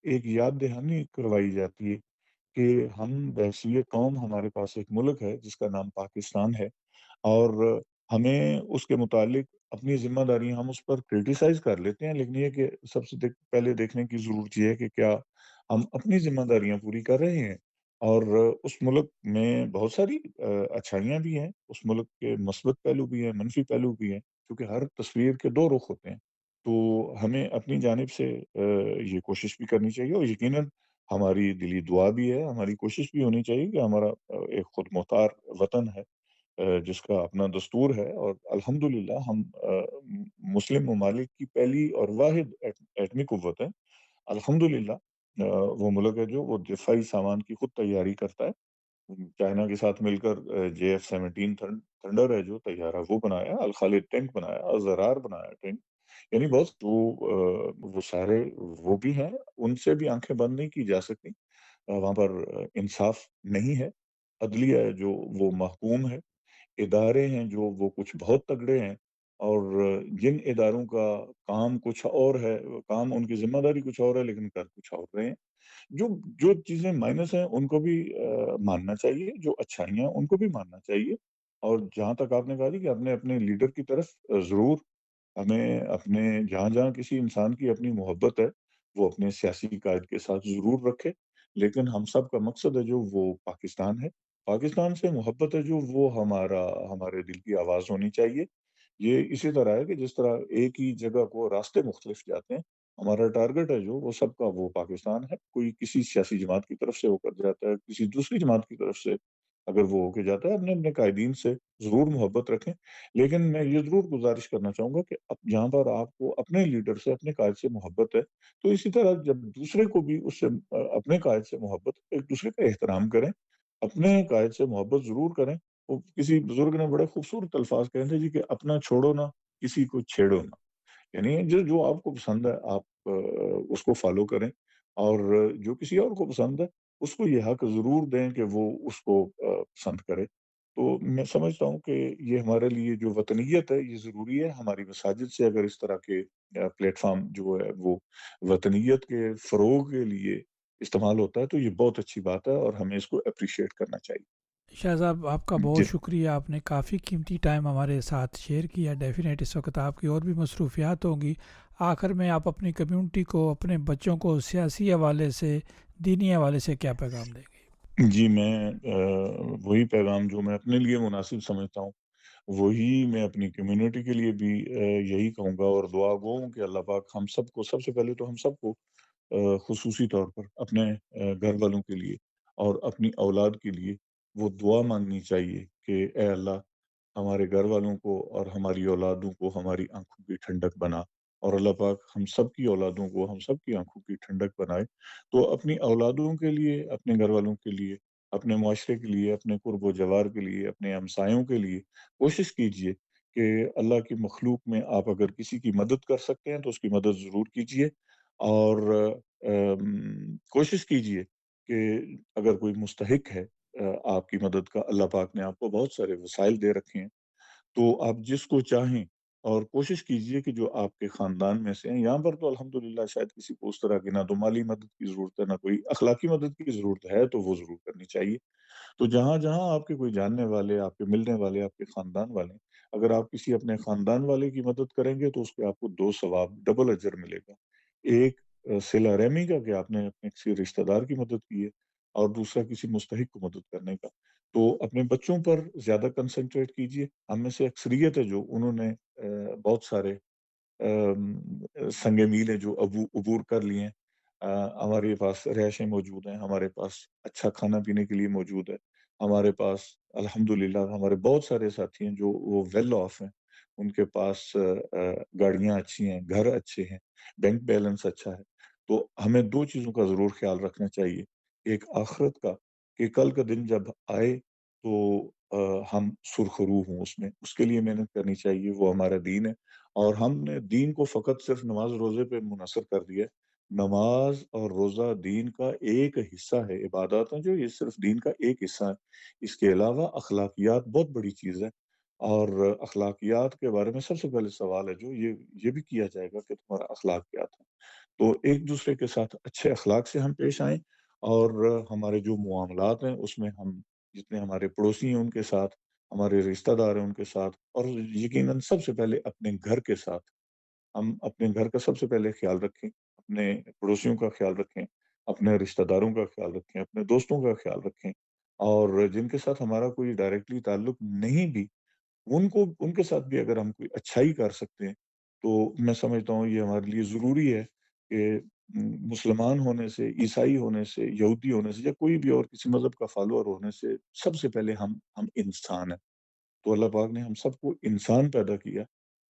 ایک یاد دہانی کروائی جاتی ہے کہ ہم بحیثیت قوم، ہمارے پاس ایک ملک ہے جس کا نام پاکستان ہے، اور ہمیں اس کے متعلق اپنی ذمہ داری ہم اس پر کرٹیسائز کر لیتے ہیں، لیکن یہ کہ سب سے پہلے دیکھنے کی ضرورت یہ ہے کہ کیا ہم اپنی ذمہ داریاں پوری کر رہے ہیں. اور اس ملک میں بہت ساری اچھائیاں بھی ہیں، اس ملک کے مثبت پہلو بھی ہیں، منفی پہلو بھی ہیں، کیونکہ ہر تصویر کے دو رخ ہوتے ہیں. تو ہمیں اپنی جانب سے یہ کوشش بھی کرنی چاہیے، اور یقیناً ہماری دلی دعا بھی ہے، ہماری کوشش بھی ہونی چاہیے کہ ہمارا ایک خود مختار وطن ہے جس کا اپنا دستور ہے، اور الحمدللہ ہم مسلم ممالک کی پہلی اور واحد ایٹمی قوت ہے. الحمدللہ وہ ملک ہے جو وہ دفاعی سامان کی خود تیاری کرتا ہے. چائنا کے ساتھ مل کر JF-17 تھنڈر ہے جو طیارہ وہ بنایا، الخالد ٹینک بنایا، الزرار بنایا ٹینک. یعنی بہت تو وہ سارے وہ بھی ہیں، ان سے بھی آنکھیں بند نہیں کی جا سکتی. وہاں پر انصاف نہیں ہے، عدلیہ ہے جو وہ محکوم ہے، ادارے ہیں جو وہ کچھ بہت تگڑے ہیں، اور جن اداروں کا کام کچھ اور ہے، کام ان کی ذمہ داری کچھ اور ہے لیکن کر کچھ اور رہے ہیں. جو جو چیزیں مائنس ہیں ان کو بھی ماننا چاہیے، جو اچھائیاں ہیں ان کو بھی ماننا چاہیے. اور جہاں تک آپ نے کہا جی کہ اپنے اپنے لیڈر کی طرف ضرور ہمیں اپنے جہاں جہاں کسی انسان کی اپنی محبت ہے وہ اپنے سیاسی قائد کے ساتھ ضرور رکھے، لیکن ہم سب کا مقصد ہے جو وہ پاکستان ہے. پاکستان سے محبت ہے جو وہ ہمارے دل کی آواز ہونی چاہیے. یہ اسی طرح ہے کہ جس طرح ایک ہی جگہ کو راستے مختلف جاتے ہیں، ہمارا ٹارگٹ ہے جو وہ سب کا وہ پاکستان ہے. کوئی کسی سیاسی جماعت کی طرف سے ہو کر جاتا ہے، کسی دوسری جماعت کی طرف سے اگر وہ ہو کے جاتا ہے، اپنے اپنے قائدین سے ضرور محبت رکھیں. لیکن میں یہ ضرور گزارش کرنا چاہوں گا کہ اب جہاں پر آپ کو اپنے لیڈر سے، اپنے قائد سے محبت ہے، تو اسی طرح جب دوسرے کو بھی اس سے اپنے قائد سے محبت، ایک دوسرے کا احترام کریں، اپنے قائد سے محبت ضرور کریں. وہ کسی بزرگ نے بڑے خوبصورت الفاظ کہے تھے جی کہ اپنا چھوڑو نہ، کسی کو چھیڑو نہ. یعنی جو جو آپ کو پسند ہے آپ اس کو فالو کریں، اور جو کسی اور کو پسند ہے اس کو یہ حق ضرور دیں کہ وہ اس کو پسند کرے. تو میں سمجھتا ہوں کہ یہ ہمارے لیے جو وطنیت ہے یہ ضروری ہے. ہماری مساجد سے اگر اس طرح کے پلیٹ فارم جو ہے وہ وطنیت کے فروغ کے لیے استعمال ہوتا ہے تو یہ بہت اچھی بات ہے، اور ہمیں اس کو اپریشیٹ کرنا چاہیے. شاہ صاحب آپ کا جی بہت شکریہ، آپ نے کافی قیمتی ٹائم ہمارے ساتھ شیئر کیا. ڈیفینیٹ اس وقت آپ کی اور بھی مصروفیات ہوں گی. آخر میں آپ اپنی کمیونٹی کو، اپنے بچوں کو سیاسی حوالے سے، دینی حوالے سے کیا پیغام دیں گے؟ جی میں وہی پیغام جو میں اپنے لیے مناسب سمجھتا ہوں وہی میں اپنی کمیونٹی کے لیے بھی یہی کہوں گا، اور دعا گو ہوں کہ اللہ پاک ہم سب کو، سب سے پہلے تو ہم سب کو خصوصی طور پر اپنے گھر والوں کے لیے اور اپنی اولاد کے لیے وہ دعا مانگنی چاہیے کہ اے اللہ ہمارے گھر والوں کو اور ہماری اولادوں کو ہماری آنکھوں کی ٹھنڈک بنا، اور اللہ پاک ہم سب کی اولادوں کو ہم سب کی آنکھوں کی ٹھنڈک بنائے. تو اپنی اولادوں کے لیے، اپنے گھر والوں کے لیے، اپنے معاشرے کے لیے، اپنے قرب و جوار کے لیے، اپنے ہمسایوں کے لیے کوشش کیجئے کہ اللہ کی مخلوق میں آپ اگر کسی کی مدد کر سکتے ہیں تو اس کی مدد ضرور کیجئے. اور کوشش کیجئے کہ اگر کوئی مستحق ہے آپ کی مدد کا، اللہ پاک نے آپ کو بہت سارے وسائل دے رکھے ہیں، تو آپ جس کو چاہیں، اور کوشش کیجئے کہ جو آپ کے خاندان میں سے ہیں. یہاں پر تو الحمدللہ شاید کسی کو اس طرح کی نہ تو مالی مدد کی ضرورت ہے، نہ کوئی اخلاقی مدد کی ضرورت ہے، تو وہ ضرور کرنی چاہیے. تو جہاں جہاں آپ کے کوئی جاننے والے، آپ کے ملنے والے، آپ کے خاندان والے، اگر آپ کسی اپنے خاندان والے کی مدد کریں گے تو اس کے آپ کو دو ثواب، ڈبل اجر ملے گا. ایک صلہ رحمی کا کہ آپ نے اپنے کسی رشتہ دار کی مدد کی ہے، اور دوسرا کسی مستحق کو مدد کرنے کا۔ تو اپنے بچوں پر زیادہ کنسنٹریٹ کیجئے۔ ہم میں سے اکثریت ہے جو انہوں نے بہت سارے سنگ میل ہیں جو عبور کر لیے ہیں۔ ہمارے پاس رہائشیں موجود ہیں، ہمارے پاس اچھا کھانا پینے کے لیے موجود ہے، ہمارے پاس الحمدللہ ہمارے بہت سارے ساتھی ہیں جو وہ ویل آف ہیں، ان کے پاس گاڑیاں اچھی ہیں، گھر اچھے ہیں، بینک بیلنس اچھا ہے۔ تو ہمیں دو چیزوں کا ضرور خیال رکھنا چاہیے، ایک آخرت کا کہ کل کا دن جب آئے تو ہم سرخرو ہوں اس میں، اس کے لیے محنت کرنی چاہیے، وہ ہمارا دین ہے۔ اور ہم نے دین کو فقط صرف نماز روزے پہ منحصر کر دیا ہے۔ نماز اور روزہ دین کا ایک حصہ ہے، عبادات ہیں جو یہ صرف دین کا ایک حصہ ہے۔ اس کے علاوہ اخلاقیات بہت بڑی چیز ہے، اور اخلاقیات کے بارے میں سب سے پہلے سوال ہے جو یہ بھی کیا جائے گا کہ تمہارا اخلاق کیا تھا۔ تو ایک دوسرے کے ساتھ اچھے اخلاق سے ہم پیش آئیں، اور ہمارے جو معاملات ہیں اس میں ہم جتنے ہمارے پڑوسی ہیں ان کے ساتھ، ہمارے رشتہ دار ہیں ان کے ساتھ، اور یقیناً سب سے پہلے اپنے گھر کے ساتھ ہم اپنے گھر کا سب سے پہلے خیال رکھیں، اپنے پڑوسیوں کا خیال رکھیں، اپنے رشتہ داروں کا خیال رکھیں، اپنے دوستوں کا خیال رکھیں، اور جن کے ساتھ ہمارا کوئی ڈائریکٹلی تعلق نہیں بھی، ان کے ساتھ بھی اگر ہم کوئی اچھائی کر سکتے ہیں تو میں سمجھتا ہوں یہ ہمارے لیے ضروری ہے کہ مسلمان ہونے سے، عیسائی ہونے سے، یہودی ہونے سے، یا کوئی بھی اور کسی مذہب کا فالوور ہونے سے سب سے پہلے ہم انسان ہیں۔ تو اللہ پاک نے ہم سب کو انسان پیدا کیا،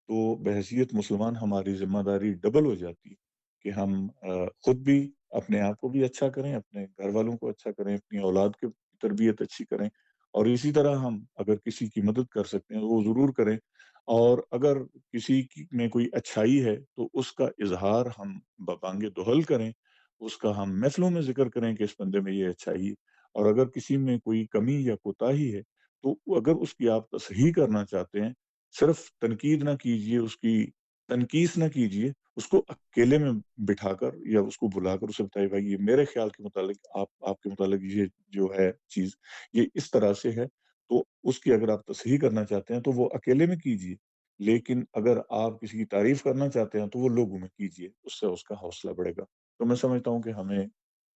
تو بحیثیت مسلمان ہماری ذمہ داری ڈبل ہو جاتی ہے کہ ہم خود بھی اپنے آپ کو بھی اچھا کریں، اپنے گھر والوں کو اچھا کریں، اپنی اولاد کی تربیت اچھی کریں، اور اسی طرح ہم اگر کسی کی مدد کر سکتے ہیں وہ ضرور کریں، اور اگر میں کوئی اچھائی ہے تو اس کا اظہار ہم ببانگ دہل کریں، اس کا ہم محفلوں میں ذکر کریں کہ اس بندے میں یہ اچھائی ہے، اور اگر کسی میں کوئی کمی یا کوتاہی ہے تو اگر اس کی آپ تصحیح کرنا چاہتے ہیں، صرف تنقید نہ کیجئے، اس کی تنقیس نہ کیجئے، اس کو اکیلے میں بٹھا کر یا اس کو بلا کر اسے بتائیے بھائی یہ میرے خیال کے متعلق آپ کے متعلق یہ جو ہے چیز یہ اس طرح سے ہے، تو اس کی اگر آپ تصحیح کرنا چاہتے ہیں تو وہ اکیلے میں کیجئے، لیکن اگر آپ کسی کی تعریف کرنا چاہتے ہیں تو وہ لوگوں میں کیجئے، اس سے اس کا حوصلہ بڑھے گا۔ تو میں سمجھتا ہوں کہ ہمیں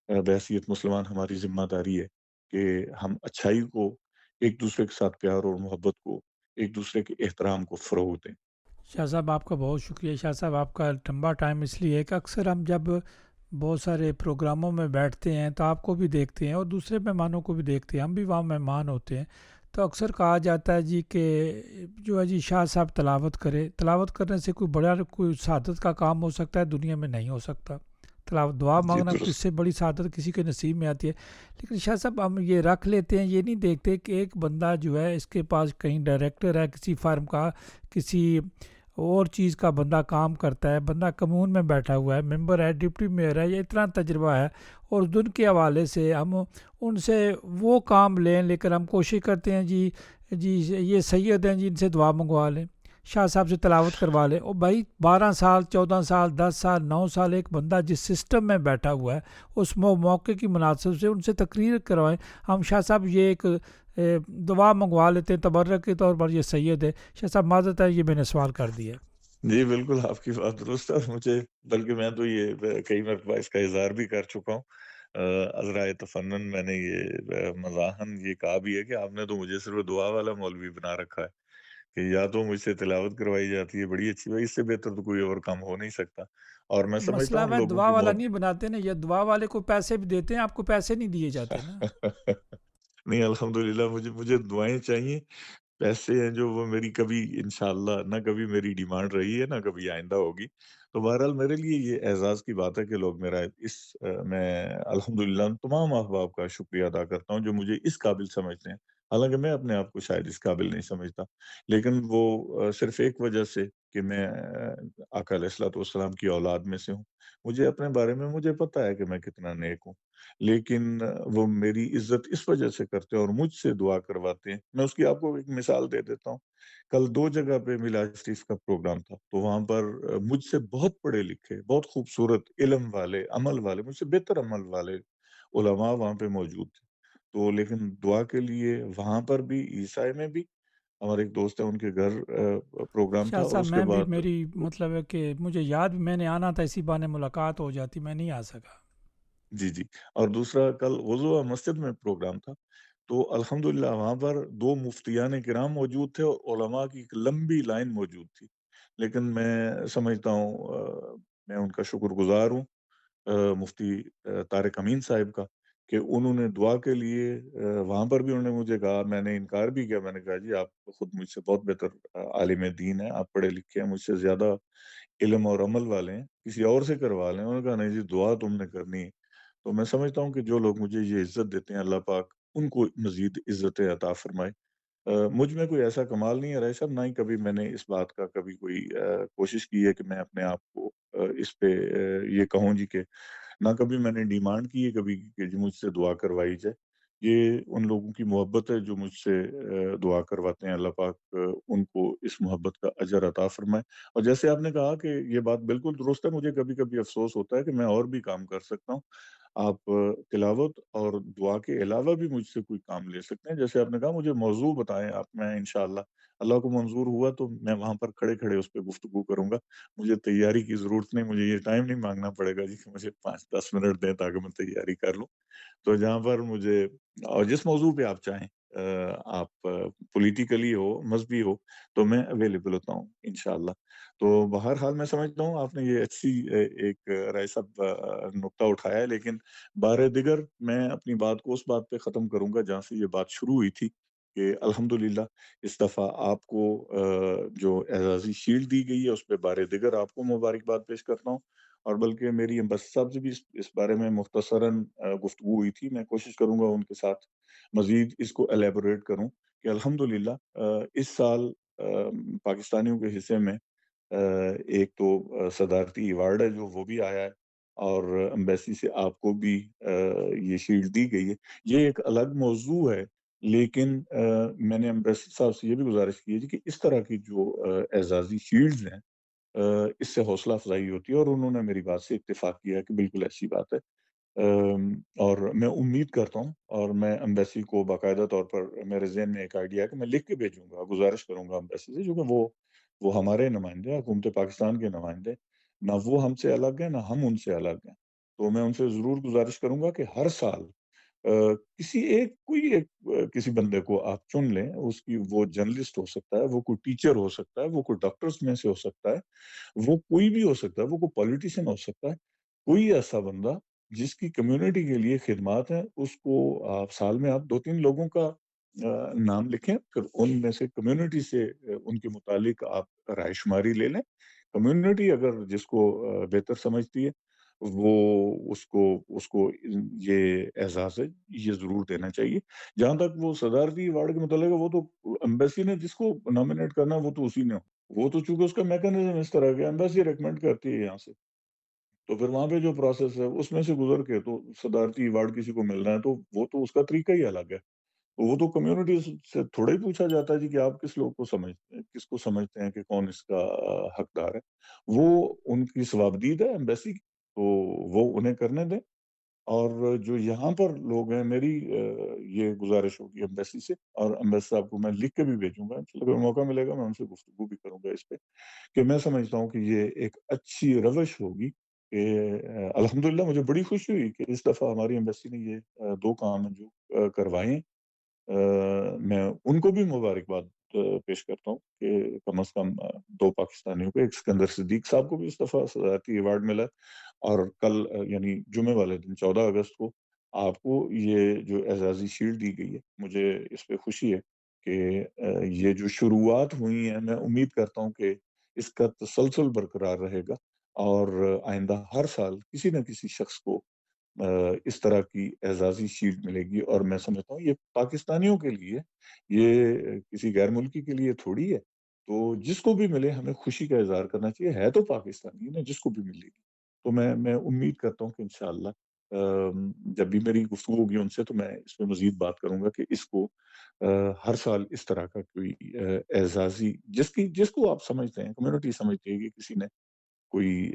بحیثیت مسلمان ہماری ذمہ داری ہے کہ ہم اچھائی کو، ایک دوسرے کے ساتھ پیار اور محبت کو، ایک دوسرے کے احترام کو فروغ دیں۔ شاہ صاحب آپ کا بہت شکریہ۔ شاہ صاحب آپ کا لمبا ٹائم اس لیے ہے کہ اکثر ہم جب بہت سارے پروگراموں میں بیٹھتے ہیں تو آپ کو بھی دیکھتے ہیں اور دوسرے مہمانوں کو بھی دیکھتے ہیں، ہم بھی وہاں مہمان ہوتے ہیں، تو اکثر کہا جاتا ہے جی کہ جو ہے جی شاہ صاحب تلاوت کرے، تلاوت کرنے سے کوئی بڑا کوئی سعادت کا کام ہو سکتا ہے، دنیا میں نہیں ہو سکتا۔ تلاوت دعا جی مانگنا کس درست۔ سے بڑی سعادت کسی کے نصیب میں آتی ہے، لیکن شاہ صاحب ہم یہ رکھ لیتے ہیں، یہ نہیں دیکھتے کہ ایک بندہ جو ہے اس کے پاس کہیں ڈائریکٹر ہے کسی فرم کا، کسی اور چیز کا بندہ کام کرتا ہے، بندہ کمون میں بیٹھا ہوا ہے، ممبر ہے، ڈپٹی میئر ہے، یہ اتنا تجربہ ہے، اور اس دن کے حوالے سے ہم ان سے وہ کام لیں، لیکن ہم کوشش کرتے ہیں جی جی یہ سید ہیں جی ان سے دعا منگوا لیں، شاہ صاحب سے تلاوت کروا لیں، اور بھائی 12 سال 14 سال 10 سال 9 سال ایک بندہ جس سسٹم میں بیٹھا ہوا ہے اس موقع کی مناسب سے ان سے تقریر کروائیں۔ ہم شاہ صاحب یہ ایک دعا منگوا لیتے ہیں تبرک کے طور پر، یہ سید ہے۔ شاہ صاحب معذرت ہے یہ میں نے سوال کر دیا۔ جی بالکل آپ کی بات درست ہے، اور مجھے بلکہ میں تو یہ کئی مرتبہ اس کا اظہار بھی کر چکا ہوں، عذرائے تفنن میں نے یہ مزاحن یہ کہا بھی ہے کہ آپ نے تو مجھے صرف دعا والا مولوی بنا رکھا ہے، کہ یا تو مجھ سے تلاوت کروائی جاتی ہے، بڑی اچھی بات، اس سے بہتر تو کوئی اور کام ہو نہیں سکتا، اور میں سمجھتا مسئلہ ہوں میں لوگوں دعا کی والا نہیں بناتے نا، یہ دعا والے کو پیسے بھی دیتے ہیں، آپ کو پیسے نہیں دیے جاتے نا۔ نہیں الحمدللہ مجھے دعائیں چاہیے، پیسے ہیں جو وہ میری کبھی انشاءاللہ نہ کبھی میری ڈیمانڈ رہی ہے نہ کبھی آئندہ ہوگی، تو بہرحال میرے لیے یہ اعزاز کی بات ہے کہ لوگ میرا میں الحمدللہ ان تمام احباب کا شکریہ ادا کرتا ہوں جو مجھے اس قابل سمجھتے ہیں، حالانکہ میں اپنے آپ کو شاید اس قابل نہیں سمجھتا، لیکن وہ صرف ایک وجہ سے کہ میں آقا علیہ الصلوۃ والسلام کی اولاد میں سے ہوں، مجھے اپنے بارے میں مجھے پتہ ہے کہ میں کتنا نیک ہوں، لیکن وہ میری عزت اس وجہ سے کرتے ہیں اور مجھ سے دعا کرواتے ہیں۔ میں اس کی آپ کو ایک مثال دے دیتا ہوں، کل 2 جگہ پہ میلاد شریف کا پروگرام تھا، تو وہاں پر مجھ سے بہت پڑھے لکھے، بہت خوبصورت علم والے، عمل والے، مجھ سے بہتر عمل والے علماء وہاں پہ موجود تھے، تو لیکن دعا کے لیے وہاں پر بھی، عیسائی میں بھی ہمارے ایک دوست ہیں ان کے گھر پروگرام تھا، شاہ اور صاحب اس کے میں بھی، بعد میری مطلب ہے کہ مجھے یاد بھی، میں نے آنا تھا، اسی بہانے ملاقات ہو جاتی، میں نہیں آ سکا۔ جی جی. اور دوسرا کل وضو مسجد میں پروگرام تھا، تو الحمدللہ وہاں پر 2 مفتیان کرام موجود تھے اور علماء کی ایک لمبی لائن موجود تھی، لیکن میں سمجھتا ہوں میں ان کا شکر گزار ہوں مفتی طارق امین صاحب کا، کہ انہوں نے دعا کے لیے وہاں پر بھی انہوں نے مجھے کہا، میں نے انکار بھی کیا، میں نے کہا جی آپ خود مجھ سے بہت بہتر عالم دین ہیں، آپ پڑھے لکھے ہیں، مجھ سے زیادہ علم اور عمل والے ہیں، کسی اور سے کروا لیں. انہوں نے کہا نہیں جی دعا تم نے کرنی ہے. تو میں سمجھتا ہوں کہ جو لوگ مجھے یہ عزت دیتے ہیں، اللہ پاک ان کو مزید عزت عطا فرمائے. مجھ میں کوئی ایسا کمال نہیں ہے رائے صاحب، نہ ہی کبھی میں نے اس بات کا کبھی کوئی کوشش کی ہے کہ میں اپنے آپ کو اس پہ یہ کہوں جی کہ نہ کبھی میں نے ڈیمانڈ کی ہے کبھی کہ جی مجھ سے دعا کروائی جائے. یہ ان لوگوں کی محبت ہے جو مجھ سے دعا کرواتے ہیں. اللہ پاک ان کو اس محبت کا اجر عطا فرمائے. اور جیسے آپ نے کہا کہ یہ بات بالکل درست ہے، مجھے کبھی کبھی افسوس ہوتا ہے کہ میں اور بھی کام کر سکتا ہوں. آپ تلاوت اور دعا کے علاوہ بھی مجھ سے کوئی کام لے سکتے ہیں. جیسے آپ نے کہا مجھے موضوع بتائیں آپ، میں انشاءاللہ اللہ کو منظور ہوا تو میں وہاں پر کھڑے کھڑے اس پہ گفتگو کروں گا. مجھے تیاری کی ضرورت نہیں، مجھے یہ ٹائم نہیں مانگنا پڑے گا جی کہ مجھے 5-10 منٹ دیں تاکہ میں تیاری کر لوں. تو جہاں پر مجھے اور جس موضوع پہ آپ چاہیں آپ پولیٹیکلی ہو مذہبی ہو تو میں اویلیبل ہوتا ہوں انشاءاللہ. تو بہرحال میں سمجھتا ہوں آپ نے یہ اچھی ایک رائے صاحب نقطہ اٹھایا ہے، لیکن بارے دیگر میں اپنی بات کو اس بات پہ ختم کروں گا جہاں سے یہ بات شروع ہوئی تھی کہ الحمدللہ اس دفعہ آپ کو جو اعزازی شیلڈ دی گئی ہے اس پہ بارے دیگر آپ کو مبارکباد پیش کرتا ہوں. اور بلکہ میری امبیسڈر صاحب سے بھی اس بارے میں مختصراً گفتگو ہوئی تھی. میں کوشش کروں گا ان کے ساتھ مزید اس کو ایلیبوریٹ کروں کہ الحمدللہ اس سال پاکستانیوں کے حصے میں ایک تو صدارتی ایوارڈ ہے جو وہ بھی آیا ہے، اور امبیسی سے آپ کو بھی یہ شیلڈ دی گئی ہے. یہ ایک الگ موضوع ہے، لیکن میں نے امبیسی صاحب سے یہ بھی گزارش کی ہے جی کہ اس طرح کی جو اعزازی شیلڈز ہیں اس سے حوصلہ افزائی ہوتی ہے، اور انہوں نے میری بات سے اتفاق کیا کہ بالکل ایسی بات ہے. اور میں امید کرتا ہوں اور میں امبیسی کو باقاعدہ طور پر میرے ذہن میں ایک آئیڈیا ہے کہ میں لکھ کے بھیجوں گا، گزارش کروں گا امبیسی سے، کیونکہ وہ ہمارے نمائندے ہیں، حکومت پاکستان کے نمائندے. نہ وہ ہم سے الگ ہیں نہ ہم ان سے الگ ہیں. تو میں ان سے ضرور گزارش کروں گا کہ ہر سال کسی بندے کو آپ چن لیں. اس کی وہ جرنلسٹ ہو سکتا ہے، وہ کوئی ٹیچر ہو سکتا ہے، وہ کوئی ڈاکٹرز میں سے ہو سکتا ہے، وہ کوئی بھی ہو سکتا ہے، وہ کوئی پولیٹیشین ہو سکتا ہے. کوئی ایسا بندہ جس کی کمیونٹی کے لیے خدمات ہیں، اس کو آپ سال میں آپ 2-3 لوگوں کا نام لکھیں، پھر ان میں سے کمیونٹی سے ان کے متعلق آپ رائے شماری لے لیں. کمیونٹی اگر جس کو بہتر سمجھتی ہے وہ اس کو یہ اعزاز ہے یہ ضرور دینا چاہیے. جہاں تک وہ صدارتی ایوارڈ کے متعلق ہے، وہ تو امبیسی نے جس کو نامینیٹ کرنا وہ تو اسی نے ہو. وہ تو چونکہ اس کا میکانزم اس طرح کا امبیسی ریکمینڈ کرتی ہے یہاں سے، تو پھر وہاں پہ جو پروسیس ہے اس میں سے گزر کے تو صدارتی ایوارڈ کسی کو مل رہا ہے تو وہ تو اس کا طریقہ ہی الگ ہے. وہ تو کمیونٹی سے تھوڑا ہی پوچھا جاتا ہے جی کہ آپ کس لوگ کو سمجھتے ہیں، کس کو سمجھتے ہیں کہ کون اس کا حقدار ہے. وہ ان کی ثوابدید ہے امبیسی کی، تو وہ انہیں کرنے دیں. اور جو یہاں پر لوگ ہیں، میری یہ گزارش ہوگی امبیسی سے، اور امبیسی صاحب کو میں لکھ کے بھی بھیجوں گا، چلو اگر موقع ملے گا میں ان سے گفتگو بھی کروں گا اس پہ، کہ میں سمجھتا ہوں کہ یہ ایک اچھی روش ہوگی کہ الحمدللہ مجھے بڑی خوشی ہوئی کہ اس دفعہ ہماری ایمبیسی نے یہ 2 کام ہیں جو کروائے ہیں. میں ان کو بھی مبارکباد پیش کرتا ہوں کہ کم از کم 2 پاکستانیوں کو، ایک سکندر صدیق صاحب کو بھی اس دفعہ صدارتی ایوارڈ ملا، اور کل یعنی جمعے والے دن 14 اگست کو آپ کو یہ جو اعزازی شیلڈ دی گئی ہے. مجھے اس پہ خوشی ہے کہ یہ جو شروعات ہوئی ہیں، میں امید کرتا ہوں کہ اس کا تسلسل برقرار رہے گا، اور آئندہ ہر سال کسی نہ کسی شخص کو اس طرح کی اعزازی شیلڈ ملے گی. اور میں سمجھتا ہوں یہ پاکستانیوں کے لیے، یہ کسی غیر ملکی کے لیے تھوڑی ہے. تو جس کو بھی ملے ہمیں خوشی کا اظہار کرنا چاہیے، ہے تو پاکستانی ہے نا، جس کو بھی ملے گی. تو میں امید کرتا ہوں کہ انشاءاللہ جب بھی میری گفتگو ہوگی ان سے تو میں اس پہ مزید بات کروں گا کہ اس کو ہر سال اس طرح کا کوئی اعزازی جس کو آپ سمجھتے ہیں، کمیونٹی سمجھتی ہے کہ کسی نے کوئی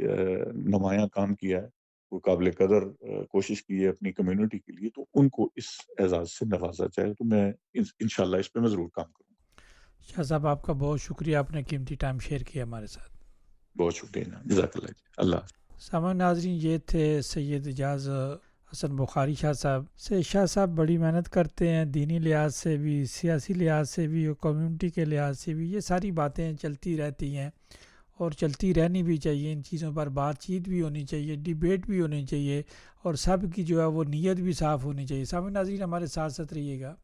نمایاں کام کیا ہے، کوئی قابل قدر کوشش کی ہے اپنی کمیونٹی کے لیے، تو ان کو اس اعزاز سے نوازا جائے. تو میں انشاءاللہ اس پہ میں ضرور کام کروں گا. شاہ صاحب آپ کا بہت شکریہ، آپ نے قیمتی ٹائم شیئر کیا ہمارے ساتھ. بہت شکریہ، جزاک اللہ جی. اللہ سامعین ناظرین، یہ تھے سید اعجاز حسن بخاری شاہ صاحب سے. شاہ صاحب بڑی محنت کرتے ہیں، دینی لحاظ سے بھی، سیاسی لحاظ سے بھی اور کمیونٹی کے لحاظ سے بھی. یہ ساری باتیں چلتی رہتی ہیں اور چلتی رہنی بھی چاہیے. ان چیزوں پر بات چیت بھی ہونی چاہیے، ڈیبیٹ بھی ہونی چاہیے، اور سب کی جو ہے وہ نیت بھی صاف ہونی چاہیے. سامعین ناظرین ہمارے ساتھ ساتھ رہیے گا.